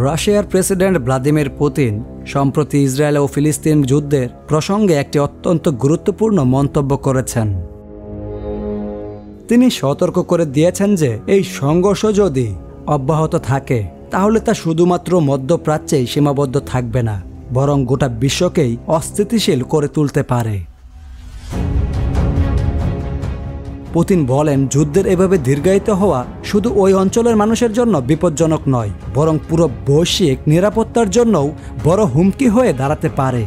রাশিয়ার president Vladimir Putin সম্প্রতি Israel ও ফিলিস্তিন যুদ্ধের প্রসঙ্গে একটি অত্যন্ত গুরুত্বপূর্ণ মন্তব্য করেছেন। তিনি সতর্ক করে দিয়েছেন যে এই সংঘর্ষ যদি অব্যাহত থাকে তাহলে তা শুধুমাত্র মধ্যপ্রাচ্যেই সীমাবদ্ধ থাকবে না, বরং গোটা বিশ্বকেই অস্থিতিশীল করে তুলতে পারে। পুতিন বলেন, যুদ্ধের এভাবে দীর্ঘায়িত হওয়া শুধু ওই অঞ্চলের মানুষের জন্য বিপজ্জনক নয়, বরং পুরো বৈশ্বিক নিরাপত্তার জন্যও বড় হুমকি হয়ে দাঁড়াতে পারে।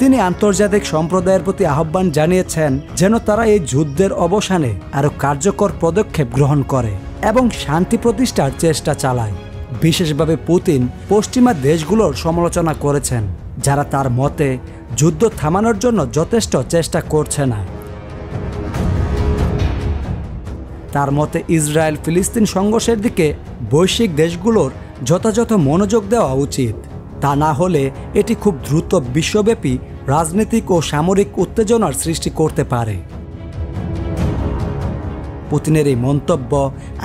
তিনি আন্তর্জাতিক সম্প্রদায়ের প্রতি আহ্বান জানিয়েছেন যেন তারা এই যুদ্ধের অবসানে আরও কার্যকর পদক্ষেপ গ্রহণ করে এবং শান্তি প্রতিষ্ঠার চেষ্টা চালায়। বিশেষভাবে পুতিন পশ্চিমা দেশগুলোর সমালোচনা করেছেন, যারা তার মতে যুদ্ধ থামানোর জন্য যথেষ্ট চেষ্টা করছে না। তার মতে ইসরায়েল ফিলিস্তিন সংঘর্ষের দিকে বৈশ্বিক দেশগুলোর যথাযথ মনোযোগ দেওয়া উচিত। তা না হলে এটি খুব দ্রুত বিশ্বব্যাপী রাজনৈতিক ও সামরিক উত্তেজনার সৃষ্টি করতে পারে। পুতিনের এই মন্তব্য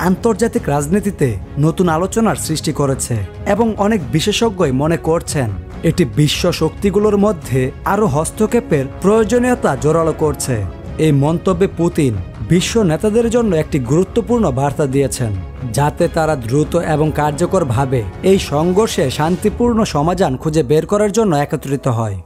আন্তর্জাতিক রাজনীতিতে নতুন আলোচনার সৃষ্টি করেছে এবং অনেক বিশেষজ্ঞই মনে করছেন এটি বিশ্ব শক্তিগুলোর মধ্যে আরও হস্তক্ষেপের প্রয়োজনীয়তা জোরালো করছে। এই মন্তব্যে পুতিন বিশ্ব নেতাদের জন্য একটি গুরুত্বপূর্ণ বার্তা দিয়েছেন, যাতে তারা দ্রুত এবং কার্যকরভাবে এই সংঘর্ষে শান্তিপূর্ণ সমাধান খুঁজে বের করার জন্য একত্রিত হয়।